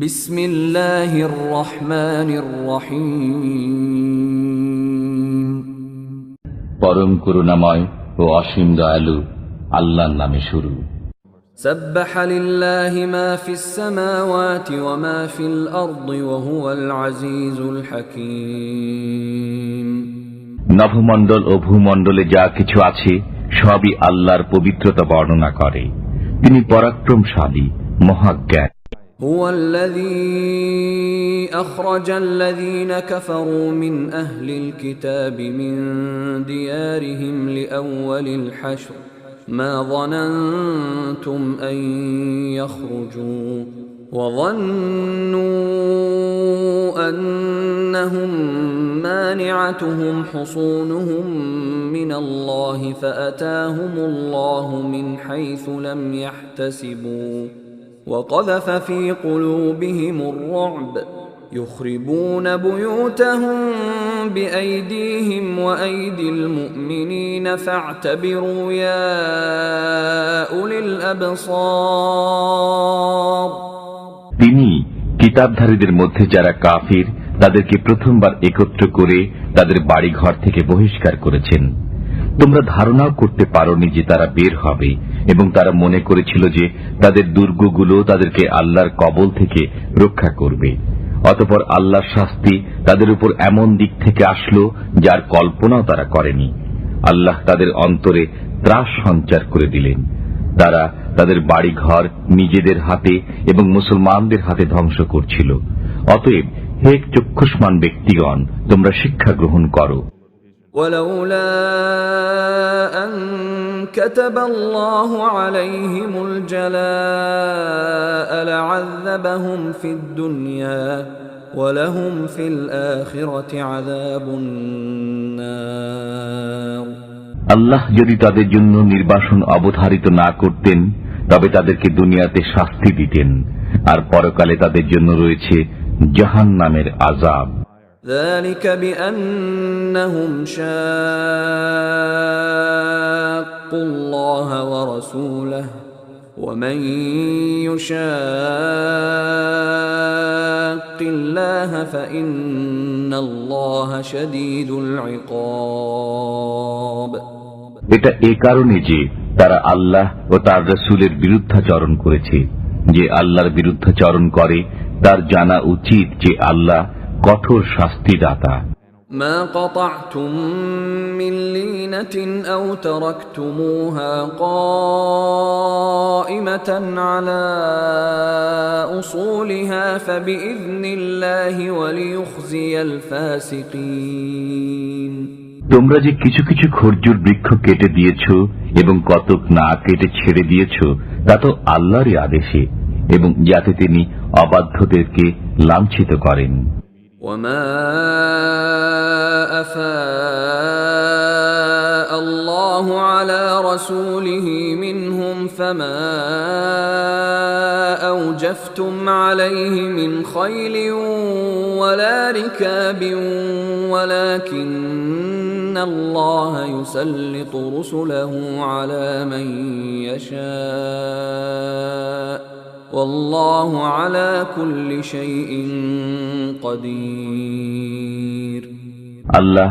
بسم الله الرحمن الرحيم পরম করুণাময় ও অসীম দয়ালু আল্লাহর নামে শুরু। سبح لله ما في السماوات وما في الأرض وهو العزيز الحكيم নভমণ্ডল ও ভূমণ্ডলে যা কিছু আছে সবই আল্লাহর পবিত্রতা বর্ণনা করে। তিনি পরাক্রমশালী, মহাজ্ঞানী। هو الذي أخرج الذين كفروا من أهل الكتاب من ديارهم لأول الحشر ما ظننتم أن يخرجوا وظنوا أنهم مانعتهم حصونهم من الله فأتاهم الله من حيث لم يحتسبوا وقذف في قلوبهم الرعب يخربون بيوتهم بأيديهم وأيدي المؤمنين فاعتبروا يا أولي الأبصار তিনি কিতাবধারীদের মধ্যে যারা কাফির তাদেরকে প্রথমবার একত্র করে তাদের বাড়িঘর থেকে বহিষ্কার করেছেন। তোমরা ধারণাও করতে পারোনি যে তারা বের হবে, এবং তারা মনে করেছিল যে তাদের দুর্গগুলো তাদেরকে আল্লাহর কবল থেকে রক্ষা করবে। অতঃপর আল্লাহর শাস্তি তাদের উপর এমন দিক থেকে আসলো যার কল্পনাও তারা করেনি। আল্লাহ তাদের অন্তরে ত্রাস সঞ্চার করে দিলেন। তারা তাদের বাড়িঘর নিজেদের হাতে এবং মুসলমানদের হাতে ধ্বংস করছিল। অতএব হে চক্ষুষ্মান ব্যক্তিগণ, তোমরা শিক্ষা গ্রহণ করো। ولولا أن كتب الله عليهم الجلاء لعذبهم في الدنيا ولهم في الآخرة عذاب النار আল্লাহ যদি তাদের জন্য নির্বাসন অবধারিত না করতেন তবে তাদেরকে দুনিয়াতে শাস্তি দিতেন, আর পরকালে তাদের জন্য রয়েছে জাহান্নামের আযাব। ذلك بأنهم شاقوا الله ورسوله ومن يشاق الله فإن الله شديد العقاب এটা এই কারণে যে তারা আল্লাহ ও তার রাসূলের বিরুদ্ধাচরণ করেছে। যে আল্লাহর বিরুদ্ধাচরণ করে তার জানা উচিত যে আল্লাহ কঠোর শাস্তিদাতা। ما قطعتم من لينة أو تركتموها قائمة على أصولها فبإذن الله وليخزي الفاسقين তোমরা যে কিছু কিছু খরজুর বৃক্ষ কেটে দিয়েছ এবং কতক না কেটে ছেড়ে দিয়েছ তা তো আল্লাহরই আদেশে, এবং যাতে তিনি অবাধ্যদেরকে লাঞ্ছিত করেন। وما أفاء الله على رسوله منهم فما أوجفتم عليه من خيل ولا ركاب ولكن الله يسلط رسله على من يشاء والله على كل شيء قدير আল্লাহ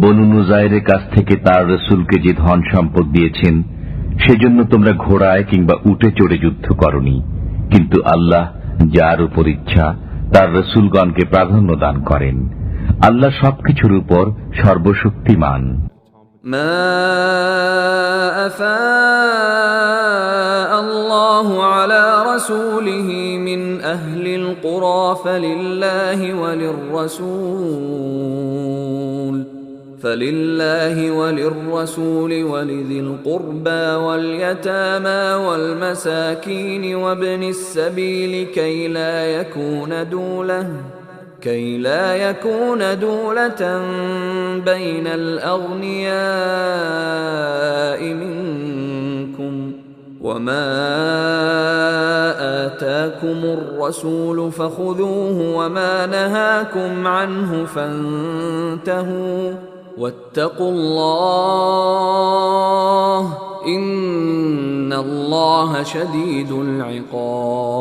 বনু নুযায়রের কাছ থেকে তার রাসূলকে যে ধন সম্পদ দিয়েছেন সেজন্য তোমরা ঘোড়ায় কিংবা উটে চড়ে যুদ্ধ করনি, কিন্তু আল্লাহ যার উপর ইচ্ছা তার রাসূলগণকে প্রাধান্য দান করেন। আল্লাহ সবকিছুর উপর সর্বশক্তিমান। ما أفاء الله على رسوله من أهل القرى فلله وللرسول ولذي القربى واليتامى والمساكين وابن السبيل كي لا يكون دولة بين الأغنياء منكم وما آتاكم الرسول فخذوه وما نهاكم عنه فانتهوا واتقوا الله إن الله شديد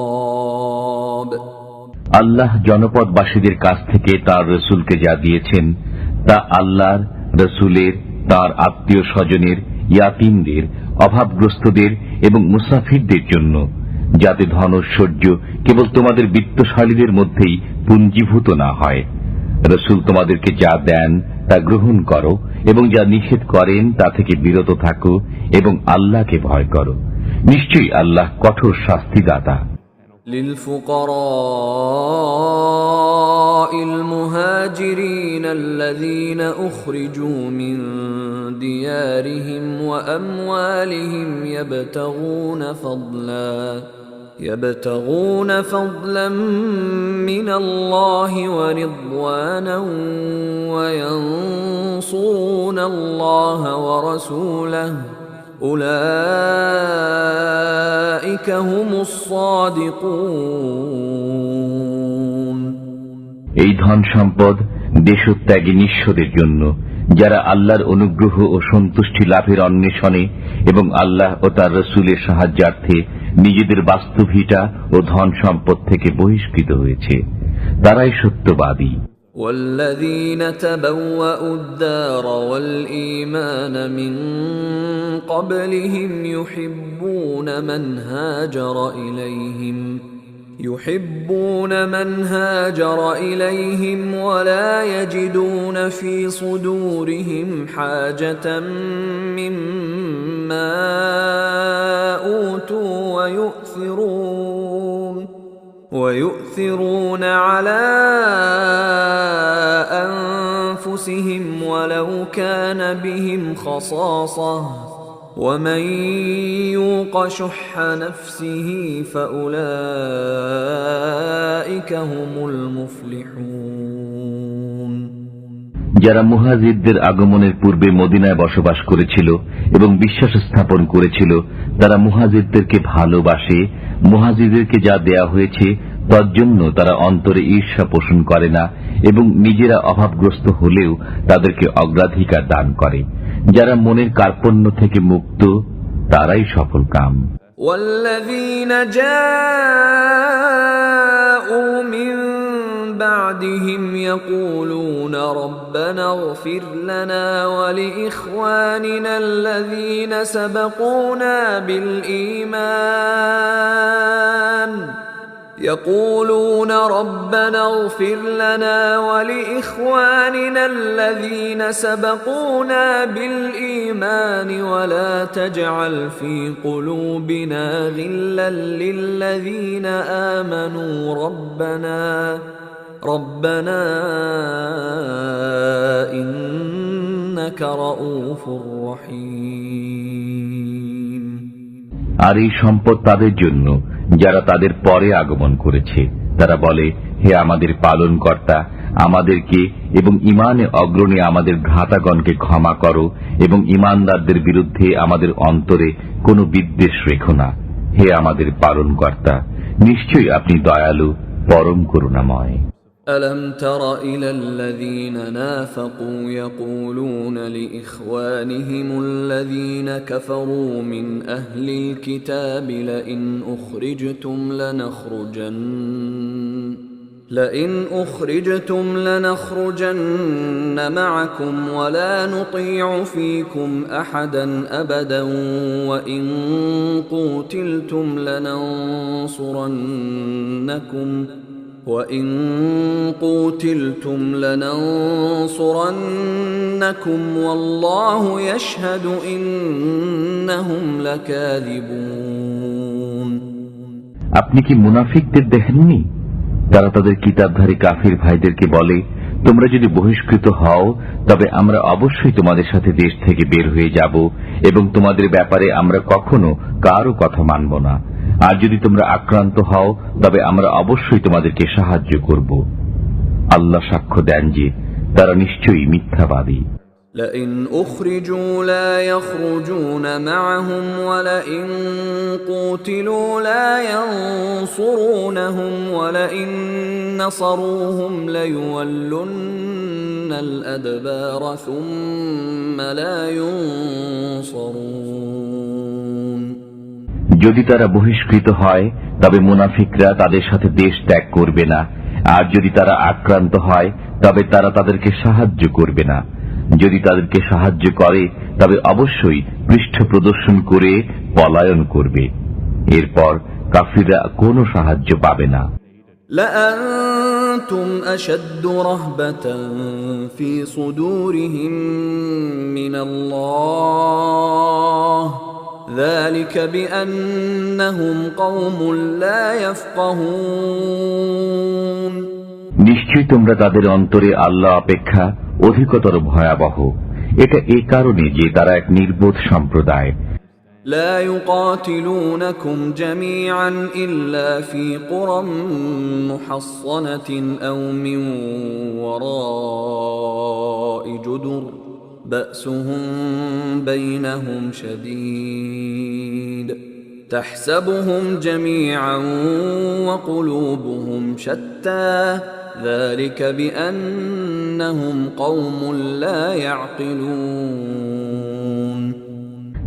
العقاب আল্লাহ জনপদবাসীদের কাছ থেকে তার রসুলকে যা দিয়েছেন তা আল্লাহর রসুলের, তার আত্মীয় স্বজনের, ইয়াতীমদের, অভাবগ্রস্তদের এবং মুসাফিরদের জন্য, যাতে ধনৈশ্বর্য কেবল তোমাদের বিত্তশালীদের মধ্যেই পুঞ্জীভূত না হয়। রসুল তোমাদেরকে যা দেন তা গ্রহণ করো এবং যা নিষেধ করেন তা থেকে বিরত থাকো এবং আল্লাহকে ভয় করো। নিশ্চয়ই আল্লাহ কঠোর শাস্তিদাতা। للفقراء المهاجرين الذين أخرجوا من ديارهم وأموالهم يبتغون فضلا من الله ورضوانا وينصرون الله ورسوله أولئك هم الصادقون। এই ধন সম্পদ দেশত্যাগী নিঃস্বদের জন্য, যারা আল্লাহর অনুগ্রহ ও সন্তুষ্টি লাভের অন্বেষণে এবং আল্লাহ ও তার রসুলের সাহায্যার্থে নিজেদের বাস্তুভিটা ও ধন সম্পদ থেকে বহিষ্কৃত হয়েছে, তারাই সত্যবাদী। والذين تبوأوا الدار والإيمان من قبلهم يحبون من هاجر إليهم ولا يجدون في صدورهم حاجة مما أوتوا ويؤثرون على أنفسهم ولو كان بهم خصاصة ومن يوق شح نفسه فأولئك هم المفلحون। যারা মুহাজিরদের আগমনের পূর্বে মদিনায় বসবাস করেছিল এবং বিশ্বাস স্থাপন করেছিল, তারা মুহাজিরদেরকে ভালোবাসে। মুহাজিরদেরকে যা দেয়া হয়েছে তার জন্য তারা অন্তরে ঈর্ষা পোষণ করে না এবং নিজেরা অভাবগ্রস্ত হলেও তাদেরকে অগ্রাধিকার দান করে। যারা মনের কার্পণ্য থেকে মুক্ত, তারাই সফলকাম। والذين جاءوا من بعدهم يقولون ربنا اغفر لنا ولإخواننا الذين سبقونا بالإيمان يقولون ربنا اغفر لنا ولإخواننا الذين سبقونا بالإيمان ولا تجعل في قلوبنا غلا للذين آمنوا ربنا إنك رؤوف رحيم। আর এই সম্পদ তাদের জন্য যারা তাদের পরে আগমন করেছে। তারা বলে, হে আমাদের পালনকর্তা, আমাদেরকে এবং ঈমানে অগ্রণী আমাদের ভ্রাতাগণকে ক্ষমা করো এবং ঈমানদারদের বিরুদ্ধে আমাদের অন্তরে কোনো বিদ্বেষ রেখো না। হে আমাদের পালনকর্তা, নিশ্চয়ই আপনি দয়ালু, পরম করুণাময়। ألم تر إلى الذين نافقوا يقولون لإخوانهم الذين كفروا من أهل الكتاب لئن أخرجتم لنخرجن معكم ولا نطيع فيكم أحدا أبدا وإن قوتلتم لننصرنكم والله يشهد إنهم لكاذبون। আপনি কি মুনাফিকদের দেখেননি? তারা তাদের কিতাবধারী কাফির ভাইদেরকে বলে, তোমরা যদি বহিষ্কৃত হও তবে আমরা অবশ্যই তোমাদের সাথে দেশ থেকে বের হয়ে যাব এবং তোমাদের ব্যাপারে আমরা কখনো কারো কথা মানব না। আর যদি তোমরা আক্রান্ত হও তবে আমরা অবশ্যই তোমাদেরকে সাহায্য করব। আল্লাহ সাক্ষ্য দেন যে তারা নিশ্চয়ই মিথ্যাবাদী। لئن أخرجوا لا يخرجون معهم ولئن قوتلوا لا ينصرونهم ولئن نصروهم ليولن الأدبار ثم لا ينصرون। যদি তারা বহিষ্কৃত হয় তবে মুনাফিকরা তাদের সাথে দেশ ত্যাগ করবে না আর যদি তারা আক্রান্ত হয় তবে তারা তাদেরকে সাহায্য করবে না। যদি তাদেরকে সাহায্য করে তবে অবশ্যই পৃষ্ঠ প্রদর্শন করে পলায়ন করবে। এরপর কাফিররা কোনো সাহায্য পাবে না। لأنتم أشد رهبة في صدورهم من الله ذلك بأنهم قوم لا يفقهون নিশ্চয়ই তোমরা তাদের অন্তরে আল্লাহ অপেক্ষা অধিকতর ভয়াবহ। এটা এই কারণে যে তারা এক নির্বোধ সম্প্রদায়। لا يقاتلونكم جميعا إلا في قرى محصنة أو من وراء جدر بأسهم بينهم شديد تحسبهم جميعا وقلوبهم شتى ذلك بأنهم قوم لا يعقلون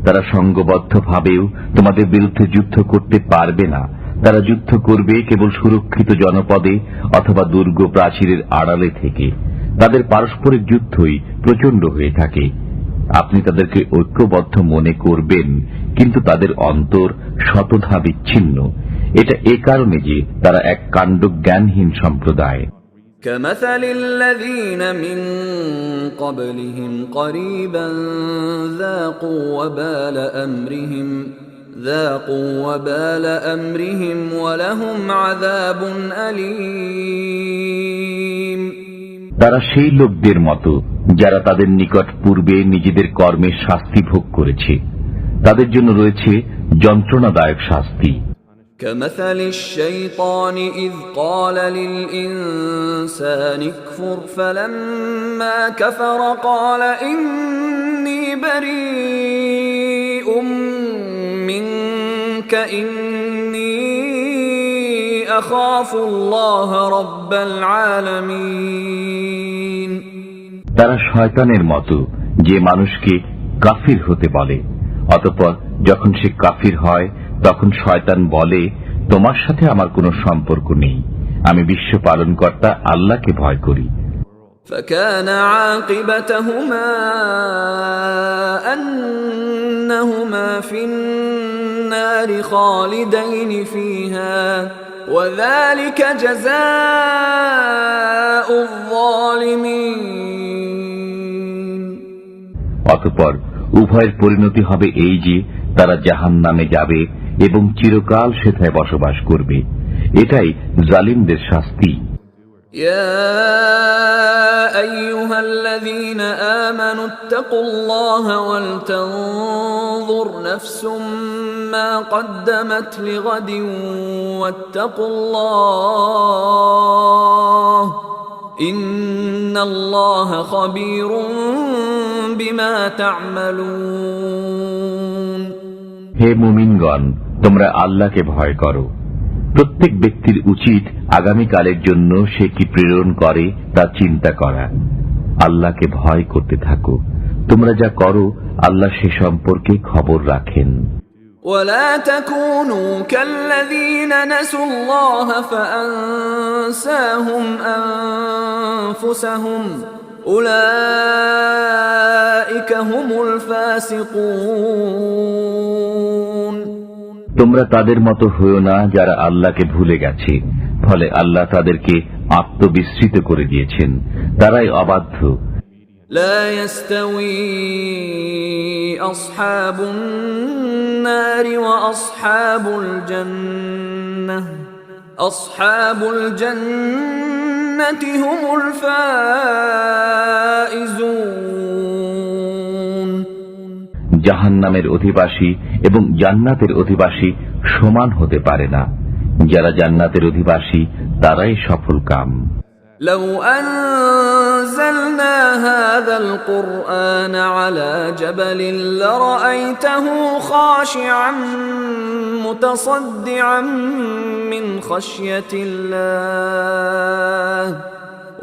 তারা সংঘবদ্ধভাবেও তোমাদের বিরুদ্ধে যুদ্ধ করতে পারবে না। তারা যুদ্ধ করবে কেবল সুরক্ষিত জনপদে অথবা দুর্গ প্রাচীরের আড়ালে থেকে। তাদের পারস্পরিক যুদ্ধই প্রচন্ড হয়ে থাকে। আপনি তাদেরকে ঐক্যবদ্ধ মনে করবেন, কিন্তু তাদের অন্তর শতধা বিচ্ছিন্ন। এটা এ কারণে যে তারা এক কাণ্ডজ্ঞানহীন সম্প্রদায়। كمثل الذين من قبلهم قريبا ذاقوا وبال أمرهم ولهم عذاب أليم তারা সেই লোকদের মতো যারা তাদের নিকট পূর্বে নিজেদের কর্মের শাস্তি ভোগ করেছে। তাদের জন্য রয়েছে যন্ত্রণাদায়ক শাস্তি। كمثل الشيطان إذ قال للإنسان اكفر فلما كفر قال إني بريء منك إني أخاف الله رب العالمين তারা শয়তানের মতো যে মানুষকে কাফির হতে বলে, অতঃপর যখন সে কাফির হয় তখন শয়তান বলে, তোমার সাথে আমার কোনো সম্পর্ক নেই, আমি বিশ্ব পালনকর্তা আল্লাহকে ভয় করি। فكان عاقبتهما أنهما في النار خالدين فيها وذلك جزاء الظالمين অতঃপর উভয়ের পরিণতি হবে এই যে তারা জাহান্নামে যাবে এবং চিরকাল সেথায় বসবাস করবে। এটাই জালিমদের শাস্তি। يا أيها الذين آمنوا اتقوا الله ولتنظر نفس ما قدمت لغد واتقوا الله إن الله خبير بما تعملون হে মুমিনগণ, তোমরা আল্লাহকে ভয় করো। প্রত্যেক ব্যক্তির উচিত আগামীকালের জন্য সে কি প্রেরণ করে তা চিন্তা করা। আল্লাহকে ভয় করতে থাকো, তোমরা যা করো আল্লাহ সে সম্পর্কে খবর রাখেন। ولا تكونوا كالذين نسوا الله فأنساهم أنفسهم أولئك هم الفاسقون তোমরা তাদের মতো হইও না যারা আল্লাহকে ভুলে গেছে, ফলে আল্লাহ তাদেরকে আত্মবিস্মৃত করে দিয়েছেন, তারাই অবাধ্য। لا يستوي أصحاب النار وأصحاب الجنة أصحاب الجنة هم الفائزون জাহান্নামের অধিবাসী এবং জান্নাতের অধিবাসী সমান হতে পারে না। যারা জান্নাতের অধিবাসী তারাই সফল কাম। لو أنزلنا هذا القرآن على جبل لرأيته خاشعا متصدعا من خشية الله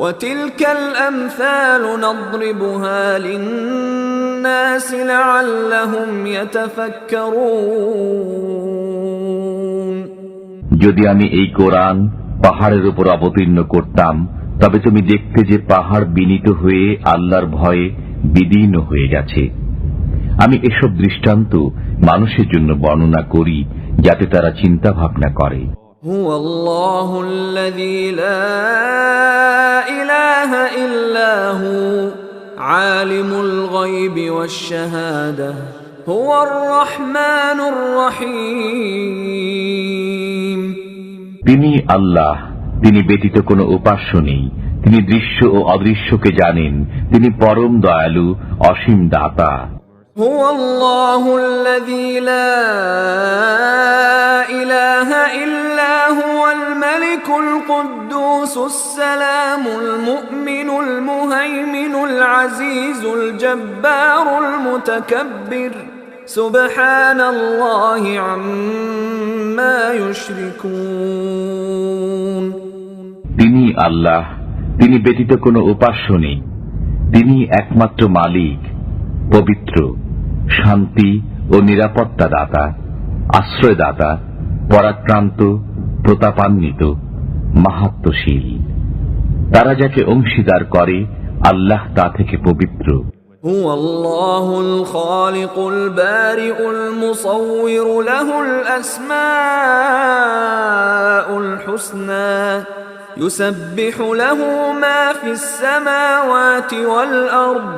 وتلك الأمثال نضربها للناس لعلهم يتفكرون যদি আমি এই কোরআন পাহাড়ের উপর অবতীর্ণ করতাম, তবে তুমি দেখতে যে পাহাড় বিনীত হয়ে আল্লাহর ভয়ে বিদীর্ণ হয়ে গেছে। আমি এসব দৃষ্টান্ত মানুষের জন্য বর্ণনা করি যাতে তারা চিন্তা ভাবনা করে। হুয়াল্লাহুল্লাযী লা ইলাহা ইল্লা হু আলিমুল গায়বি ওয়াশ শাহাদাহ হুয়ার রহমানুর রহিম। তিনি আল্লাহ, তিনি ব্যতীত কোনো উপাস্য নেই। তিনি দৃশ্য ও অদৃশ্যকে জানেন। তিনি পরম দয়ালু, অসীম দাতা। হুয়াল্লাহুল্লাযী লা ইলাহা ইল্লা হুয়াল মালিকুল কুদ্দুসুস সালামুল মুমিনুল মুহাইমিনুল আজিজুল জব্বারুল মুতাকাব্বির সুবহানাল্লাহি আম্মা ইউশরিকুন। তিনি আল্লাহ, তিনি ব্যতীত কোনো উপাস্য নেই। তিনি একমাত্র মালিক, পবিত্র, শান্তি ও নিরাপত্তা দাতা, আশ্রয়দাতা, পরাক্রান্ত, প্রতাপান্বিত, মাহাত্ম্যশীল। তারা যাকে অংশীদার করে আল্লাহ তা থেকে পবিত্র। হুয়াল্লাহুল খালিকুল বারিউল মুসাউউর লাহুল আসমাউল হুসনা ইউসাব্বিহু লাহু মা ফিস সামাওয়াতি ওয়াল আরদ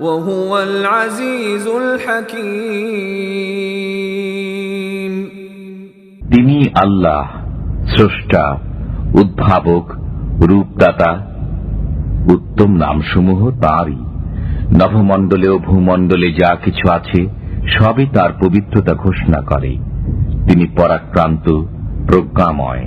ওয়া হুয়াল আজিজুল হাকীম। তিনি আল্লাহ, স্রষ্টা, উদ্ভাবক, রূপদাতা। উত্তম নামসমূহ তাঁরই। নভমণ্ডলে ও ভূমণ্ডলে যা কিছু আছে সবই তার পবিত্রতা ঘোষণা করে। তিনি পরাক্রান্ত, প্রজ্ঞাময়।